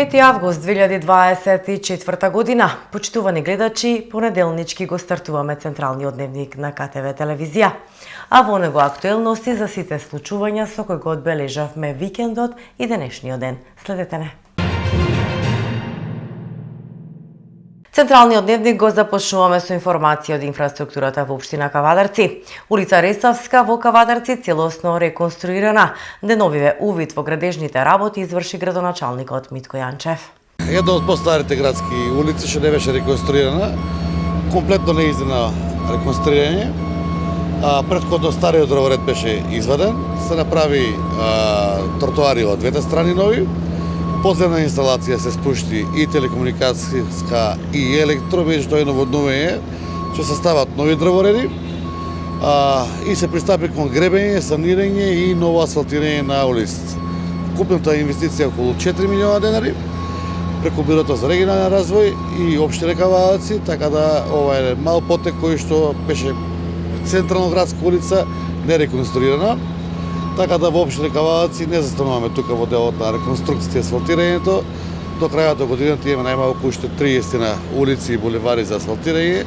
5 август 2024 година. Почитувани гледачи, понеделнички го стартуваме централниот дневник на КТВ телевизија. А во него актуелности за сите случувања со кои го одбележавме викендот и денешниот ден. Следете не. Централниот дневник го започнуваме со информација од инфраструктурата во општина Кавадарци. Улица Ресавска во Кавадарци целосно реконструирана. Деновиве увид во градежните работи изврши градоначалникот Митко Јанчев. Една од постарите градски улици што не беше реконструирана, комплетно неиздена реконструирање. Претходно стариот дрворед беше изваден, се направи тротоари од двете страни нови. Подземна инсталација се спушти и телекомуникацијска и електро, меѓутоа наводнување, ќе се стават нови дрвореди и се пристапи кон гребење, санирање и ново асфалтирање на улиците. Купната инвестиција околу 4 милиона денари преку Бирото за регионален развој и општина Кавадарци, така да ова е мал потек кој што беше централна градска улица не реконструирана. Така да во општина Кавадарци не застануваме тука во делот на реконструкција и асфалтирањето. До крајот на годината имаме најмалку уште 30 на улици и булевари за асфалтирање.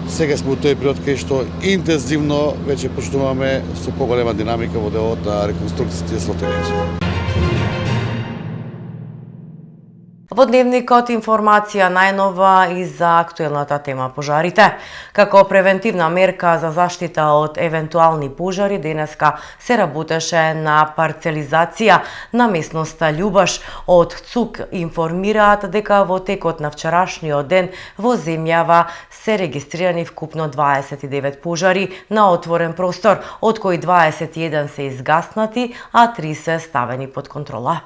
Сега сме во тој период кај што интензивно веќе почнуваме со поголема динамика во делот на реконструкцијата и асфалтирањето. Во дневникот информација најнова и за актуелната тема пожарите. Како превентивна мерка за заштита од евентуални пожари, денеска се работеше на парцелизација на местноста Љубаш. Од ЦУК информираат дека во текот на вчерашниот ден во земјава се регистрирани вкупно 29 пожари на отворен простор, од кои 21 се изгаснати, а 3 се ставени под контрола.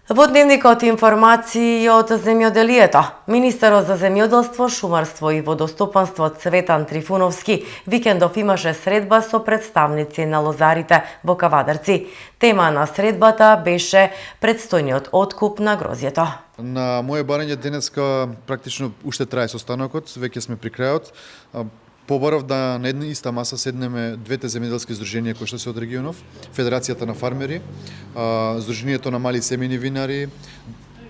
Во дневникот информации од земјоделието. Министерот за земјоделство, шумарство и водостопанство Цветан Трифуновски викендов имаше средба со представници на лозарите во Кавадарци. Тема на средбата беше предстојниот откуп на грозјето. На моје барање денеска практично уште трае состанокот, веќе сме при крајот. Побарав да на една иста маса седнеме двете земјоделски здруженија кои што се од регионов, Федерацијата на фармери, Здруженијето на мали семени винари,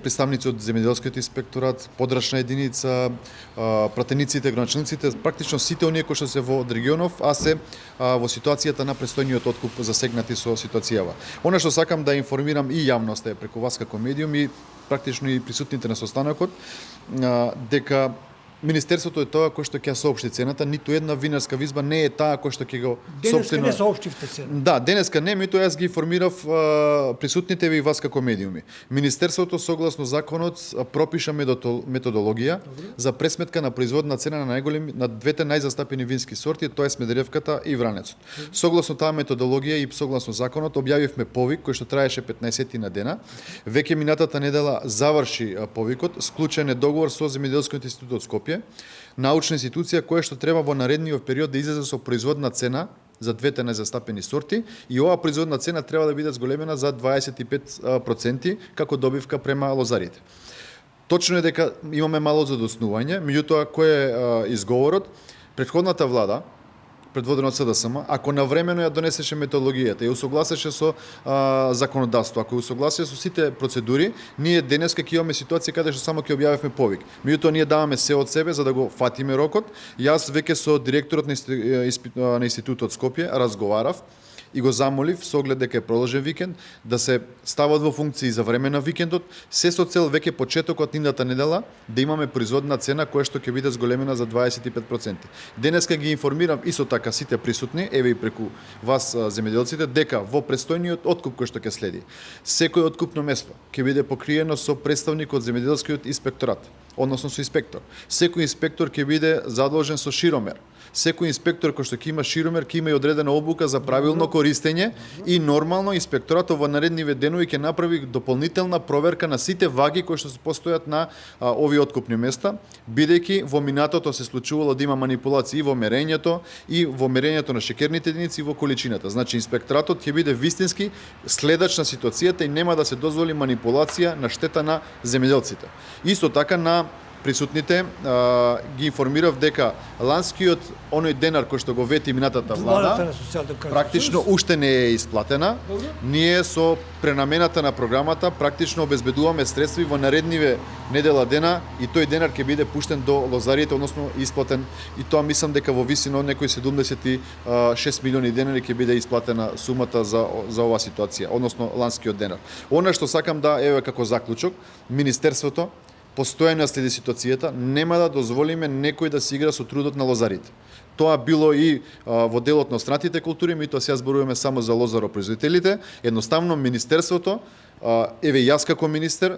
представници од земјоделскиот инспекторат, подрачна единица, пратениците, граначалниците, практично сите оние кои што се во регионов, а се во ситуацијата на престојниот откуп засегнати со ситуацијава. Она што сакам да информирам и јавноста преку вас како медиум и практично и присутните на состанокот, дека Министерството е тоа кој што ќе соопшти цената, ниту една винарска визба не е таа кој што ќе го соопшти. Денеска не соопштивте цена. Да, денеска не, меѓутоа јас ги информирав присутните и вас како медиуми. Министерството согласно законот пропиша методологија за пресметка на производна цена на двете најзастапени вински сорти, тоа е Смедеревката и Вранецот. Согласно таа методологија и согласно законот објавивме повик кој што траеше 15 на дена. Веќе минатата недела заврши повикот, склучен е договор со Земјоделскиот институт од Скопје, научна институција која што треба во наредниот период да излезе со производна цена за двете најзастапени сорти и оваа производна цена треба да биде зголемена за 25% како добивка према лозарите. Точно е дека имаме мало задоснување, меѓутоа кој е изговорот? Претходната влада, предводена од СДСМ, ако навремено ја донесеше методологијата и усогласеше со законодавство, ако усогласеше со сите процедури, ние денеска ќе имаме ситуација каде што само ќе објавиме повик. Меѓутоа ние даваме се од себе за да го фатиме рокот. Јас веќе со директорот на институтот Скопје разговарав и го замолив со оглед дека е продолжен викенд да се стават во функција за време на викендот, се со цел веќе почетокот идната недела да имаме производна цена која што ќе биде зголемена за 25%. Денеска ги информирам исто така сите присутни, еве и преку вас земјоделците, дека во престојниот откуп кој што ќе следи, секој откупно место ќе биде покриено со представник од земјоделскиот инспекторат, односно со инспектор. Секој инспектор ќе биде задолжен со широмер. Секој инспектор кој што ќе има широмер ќе има и одредена обука за правилно користење и нормално инспекторатот во наредниве денови ќе направи дополнителна проверка на сите ваги кои што се постојат на овие откупни места, бидејќи во минатото се случувало да има манипулации и во мерењето на шеќерните единици и во количината. Значи инспекторатот ќе биде вистински следач на ситуацијата и нема да се дозволи манипулација на штета на земјоделците. Исто така на присутните, ги информирав дека ланскиот оној денар кој што го вети минатата Владата влада на Социјалдемократскиот практично сојуз. уште не е исплатена. Ние со пренамената на програмата практично обезбедуваме средства и во наредниве недела дена и тој денар ќе биде пуштен до лозариите, односно исплатен, и тоа мислам дека во висина од некои 76 милиони денари ќе биде исплатена сумата за оваа ситуација, односно ланскиот денар. Она што сакам да еве како заклучок, Министерството постојано следи ситуацијата, нема да дозволиме некој да се игра со трудот на лозарите. Тоа било и во делот на останатите култури, ми тоа сега зборуваме само за лозаропроизводителите. Едноставно Министерството, еве јас како министер,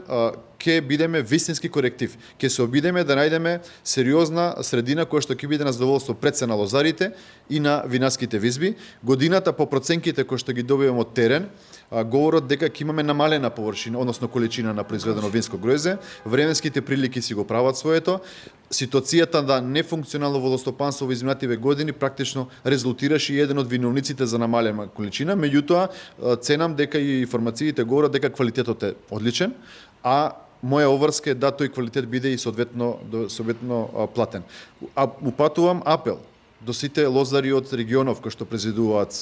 ќе бидеме вистински коректив. Ќе се обидеме да најдеме сериозна средина која што ќе биде на задоволство пред се на лозарите и на винарските визби. Годината по проценките кои што ги добиваме од терен, говорат дека ќе имаме намалена површина, односно количина на произведено винско гројзе. Временските прилики си го прават своето. Ситуацијата да нефункционално водостопанство во изминативе години практично резултираше и еден од виновниците за намалена количина. Меѓутоа, ценам дека и информациите говорат дека квалитетот е одличен, а моја обврска е да тој квалитет биде и соодветно платен. Упатувам апел до сите лозари од регионов кои што произведуваат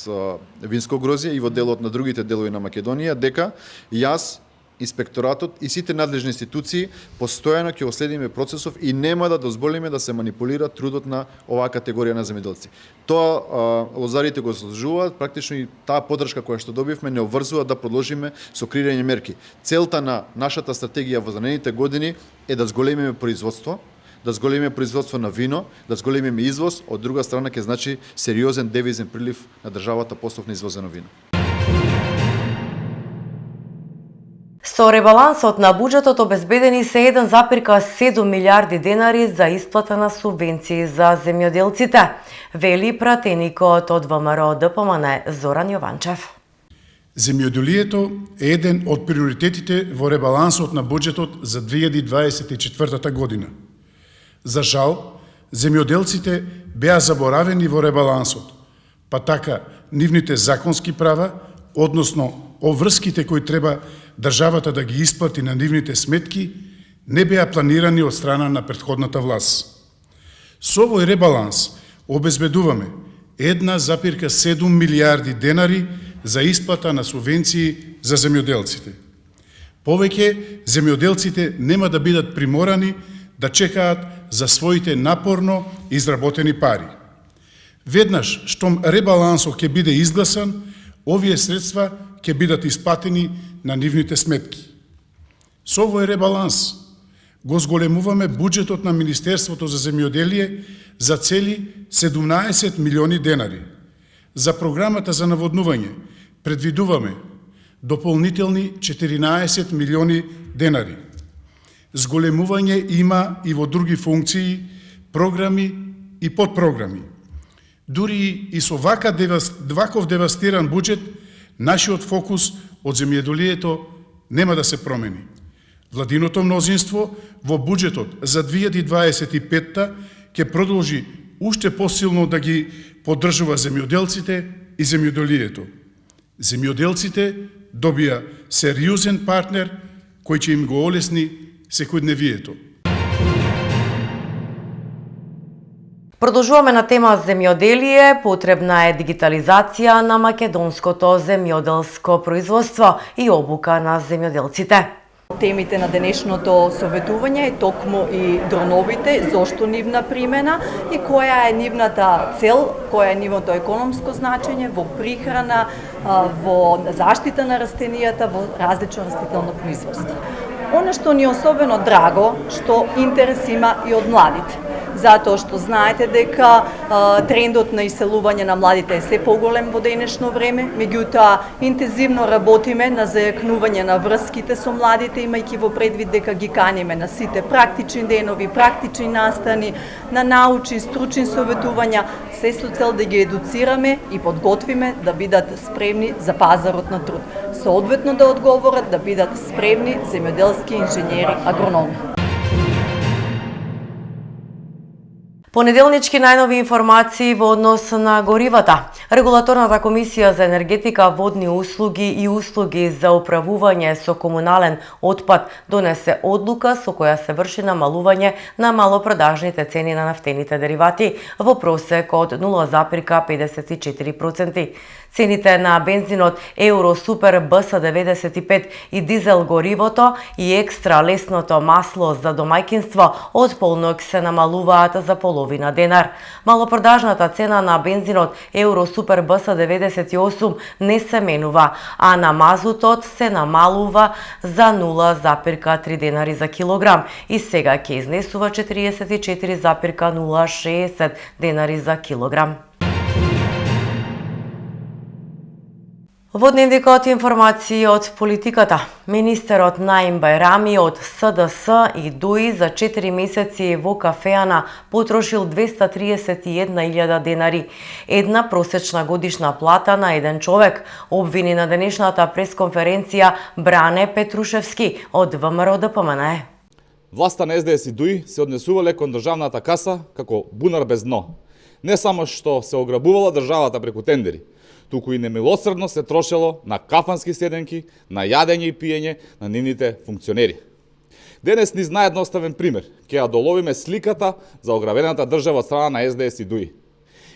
винско грозје и во делот на другите делови на Македонија, дека јас, инспекторатот и сите надлежни институции постојано ќе следиме процесов и нема да дозволиме да се манипулира трудот на оваа категорија на земјоделци. Тоа лозарите го заслужуваат, практично и таа поддршка која што добивме не обврзува да продолжиме со креирање мерки. Целта на нашата стратегија во наредните години е да зголемиме производство, да зголемиме производство на вино, да зголемиме извоз, од друга страна ќе значи сериозен девизен прилив на државата по основ на извозено вино. Со ребалансот на буџетот обезбедени се 1,7 милиарди денари за исплата на субвенции за земјоделците, вели пратеникот од ВМРО ДПМН Зоран Јованчев. Земјоделието е еден од приоритетите во ребалансот на буџетот за 2024 година. За жал, земјоделците беа заборавени во ребалансот, па така нивните законски права, односно обврските кои треба државата да ги исплати на нивните сметки, не беа планирани од страна на претходната власт. Со овој ребаланс обезбедуваме 1,7 милиарди денари за исплата на субвенции за земјоделците. Повеќе земјоделците нема да бидат приморани да чекаат за своите напорно изработени пари. Веднаш штом ребалансот ќе биде изгласан, овие средства ќе бидат исплатени на нивните сметки. Со овој ребаланс го зголемуваме буџетот на Министерството за земјоделие за цели 17 милиони денари. За програмата за наводнување предвидуваме дополнителни 14 милиони денари. Зголемување има и во други функции, програми и подпрограми. Дури и со ваков девастиран буџет, нашиот фокус од земјоделието нема да се промени. Владиното мнозинство во буџетот за 2025 ќе продолжи уште посилно да ги поддржува земјоделците и земјоделието. Земјоделците добија сериозен партнер кој ќе им го олесни секојдневието. Продолжуваме на тема земјоделие. Потребна е дигитализација на македонското земјоделско производство и обука на земјоделците. Темите на денешното советување е токму и дроновите, зошто нивна примена и која е нивната цел, која е нивното економско значење во прихрана, во заштита на растенијата, во различно растително производство. Оно што ни е особено драго, што интерес има и од младите. Затоа што знаете дека трендот на иселување на младите е се поголем во денешно време, меѓутоа интензивно работиме на зајакнување на врските со младите, имајќи во предвид дека ги каниме на сите практични денови, практични настани, на научни, стручни советувања, се со цел да ги едуцираме и подготвиме да бидат спремни за пазарот на труд. Соодветно да одговорат да бидат спремни земјоделски инженери, агрономи. Понеделнички најнови информации во однос на горивата. Регулаторната комисија за енергетика, водни услуги и услуги за управување со комунален отпад донесе одлука со која се врши намалување на малопродажните цени на нафтените деривати во просек од 0,54%. Цените на бензинот Евро Супер БС-95 и дизел горивото и екстра лесното масло за домаќинство од полнок се намалуваат за половина денар. Малопродажната цена на бензинот Евро Супер БС-98 не се менува, а на мазутот се намалува за 0,3 денари за килограм и сега ќе изнесува 44,060 денари за килограм. Во дневникот информации од политиката. Министерот Наим Бајрами од СДС и ДУИ за 4 месеци во кафеана потрошил 231.000 денари, една просечна годишна плата на еден човек, обвини на денешната пресконференција Бране Петрушевски од ВМРО ДПМН. Власта на СДС и ДУИ се однесувале кон државната каса како бунар без дно. Не само што се ограбувала државата преку тендери, туку и немилосредно се трошело на кафански седенки, на јадење и пиење на нивните функционери. Денес низ наједноставен пример ќе ја доловиме сликата за ограбената држава од страна на СДС и ДУИ.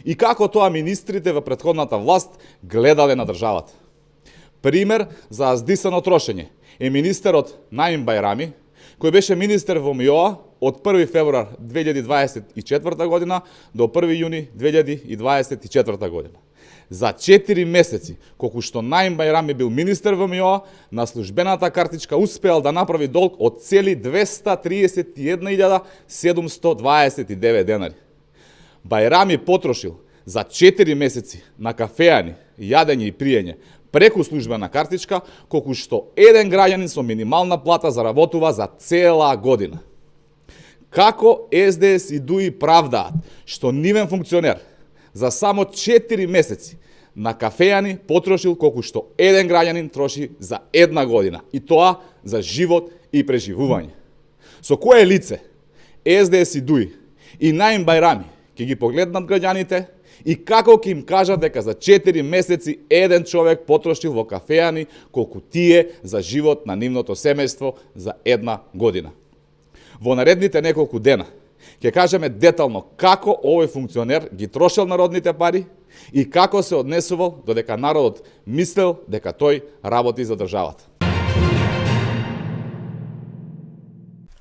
И како тоа министрите во претходната власт гледале на државата. Пример за аздисано трошење е министерот Наим Бајрами, кој беше министер во МИОА од 1 февруар 2024 година до 1 јуни 2024 година. За 4 месеци, колку што Наим Бајрами бил министер во МИОА, на службената картичка успеал да направи долг од цели 231.729 денари. Бајрами потрошил за 4 месеци на кафеани, јадење и пиење преку службена картичка, колку што еден граѓанин со минимална плата заработува за цела година. Како СДС и ДУИ правдаат што нивен функционер за само 4 месеци на кафеани потрошил колку што еден граѓанин троши за една година, и тоа за живот и преживување. Со кое лице СДС и ДУИ и Наим Бајрами ќе ги погледнат граѓаните и како ќе им кажат дека за 4 месеци еден човек потрошил во кафеани колку тие за живот на нивното семејство за една година. Во наредните неколку дена ќе кажеме детално како овој функционер ги трошел народните пари и како се однесувал додека народот мислел дека тој работи за државата.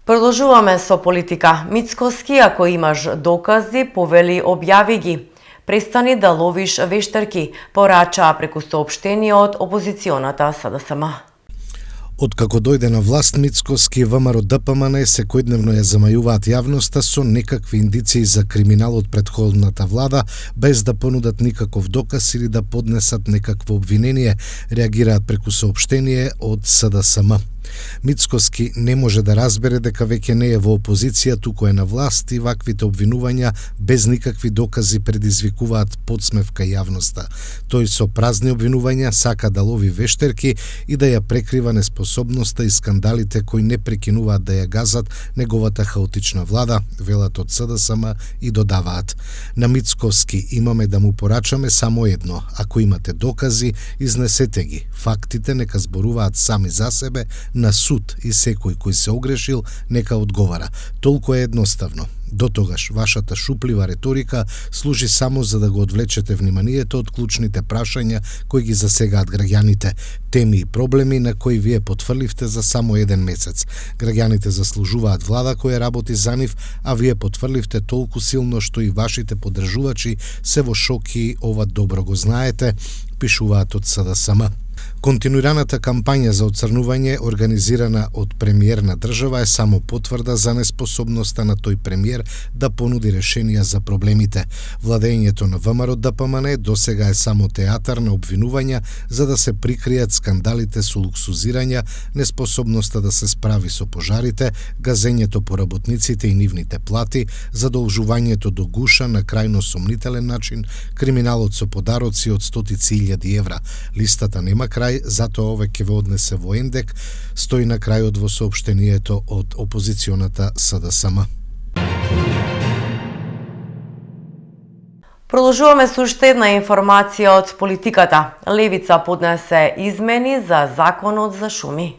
Продолжуваме со политика. Мицкоски, ако имаш докази, повели објави ги. Престани да ловиш вештерки, порача преку соопштение од опозиционата СДСМ. Откако дојде на власт, Мицкоски и ВМРО ДПМН секојдневно ја замајуваат јавноста со некакви индиции за криминал од претходната влада, без да понудат никаков доказ или да поднесат некакво обвинение, реагираат преку соопштение од СДСМ. Мицкоски не може да разбере дека веќе не е во опозиција, туку е на власт, и ваквите обвинувања без никакви докази предизвикуваат подсмевка јавноста. Тој со празни обвинувања сака да лови вештерки и да ја прекрива неспособноста и скандалите кои не прекинуваат да ја газат неговата хаотична влада, велат од СДСМ и додаваат: на Мицкоски имаме да му порачаме само едно: ако имате докази, изнесете ги. Фактите нека зборуваат сами за себе, на суд, и секој кој се огрешил нека одговара. Толку е едноставно. Дотогаш вашата шуплива реторика служи само за да го одвлечете вниманието од клучните прашања кои ги засегаат граѓаните, теми и проблеми на кои вие потврливте за само еден месец. Граѓаните заслужуваат влада која работи за нив, а вие потврливте толку силно што и вашите поддржувачи се во шок и ова добро го знаете, пишуваат од СДСМ. Континуираната кампања за оцрнување организирана од премиер на држава е само потврда за неспособноста на тој премиер да понуди решенија за проблемите. Владењето на ВМРО ДПМН досега е само театар на обвинувања за да се прикријат скандалите со луксузирања, неспособноста да се справи со пожарите, газењето по работниците и нивните плати, задолжувањето до гуша на крајно сомнителен начин, криминалот со подароци од стотици илјади евра. Листата нема крај, затоа ове ќе ве однесе во ендек, стои на крајот во соопштението од опозиционата СДСМ. Продолжуваме со уште една информација од политиката. Левица поднесе измени за законот за шуми.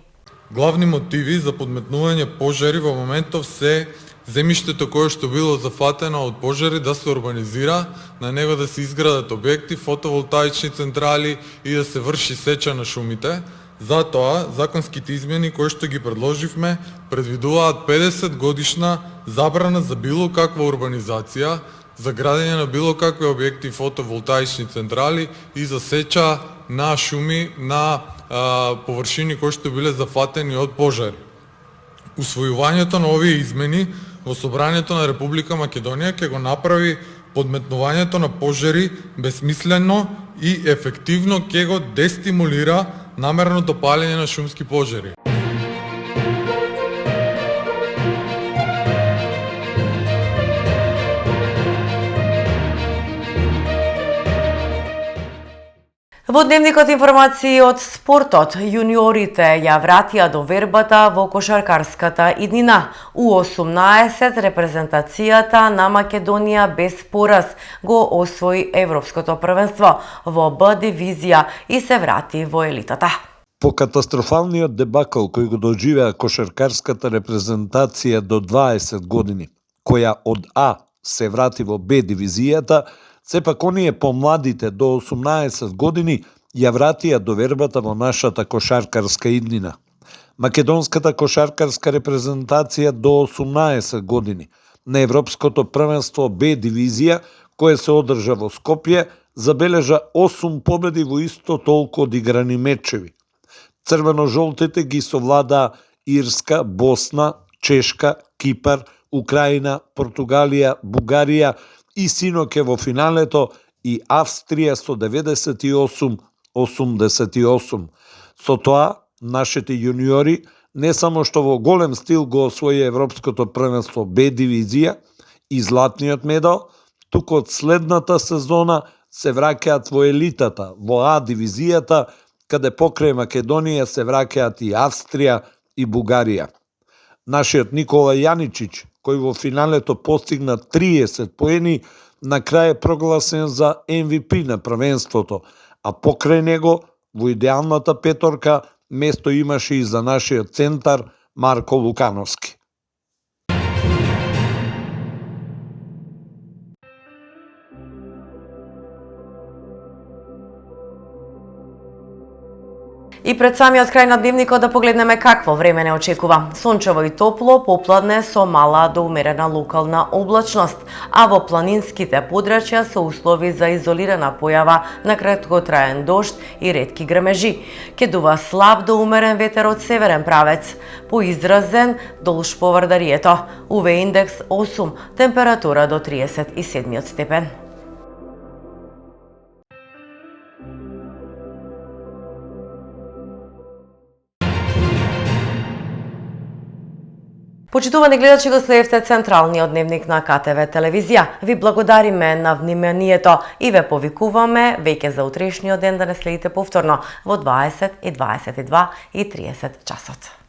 Главни мотиви за подметнување пожари во моментов се земјиштето кое што било зафатено од пожари да се урбанизира, на него да се изградат објекти, фотоволтаични централи и да се врши сеча на шумите. Затоа, законските измени кои што ги предложивме предвидуваат 50 годишна забрана за било каква урбанизација, за градење на било какви објекти, фотоволтаични централи и за сеча на шуми на површини кои што биле зафатени од пожари. Усвојувањето на овие измени во Собранието на Република Македонија ќе го направи подметнувањето на пожари бесмислено и ефективно ќе го дестимулира намерното палење на шумски пожари. Во дневникот информации од спортот, јуниорите ја вратија до вербата во кошаркарската иднина. У18 репрезентацијата на Македонија без пораз го освои Европското првенство во Б дивизија и се врати во елитата. По катастрофалниот дебакл кој го доживеа кошаркарската репрезентација до 20 години, која од А се врати во Б дивизијата, сепак оние помладите до 18 години ја вратија до вербата во нашата кошаркарска иднина. Македонската кошаркарска репрезентација до 18 години на Европското првенство Б дивизија, кое се одржа во Скопје, забележа 8 победи во исто толку одиграни мечеви. Црвено-жолтите ги совладаа Ирска, Босна, Чешка, Кипар, Украина, Португалија, Бугарија и синоќе во финалето и Австрија со 98-88. Со тоа, нашите јуниори не само што во голем стил го освои Европското првенство Б дивизија и златниот медал, туку од следната сезона се враќаат во елитата, во А дивизијата, каде покрај Македонија се враќаат и Австрија и Бугарија. Нашиот Никола Јаничич, кој во финалето постигна 30 поени, на крај е прогласен за MVP на првенството, а покрај него во идеалната петорка место имаше и за нашиот центар Марко Лукановски. И пред самиот крај на дневникот да погледнеме какво време не очекува. Сончево и топло, попладне со мала до умерена локална облачност, а во планинските подрачја со услови за изолирана појава на краткотраен дожд и ретки грмежи. Ке дува слаб до умерен ветер од северен правец, поизразен долж поврдарието. УВ индекс 8, температура до 37 степен. Почитувани гледачи, го следевте централниот дневник на КТВ телевизија. Ви благодариме на вниманието и ве повикуваме веќе за утрешниот ден да не следите повторно во 20 и 22 и 30 часот.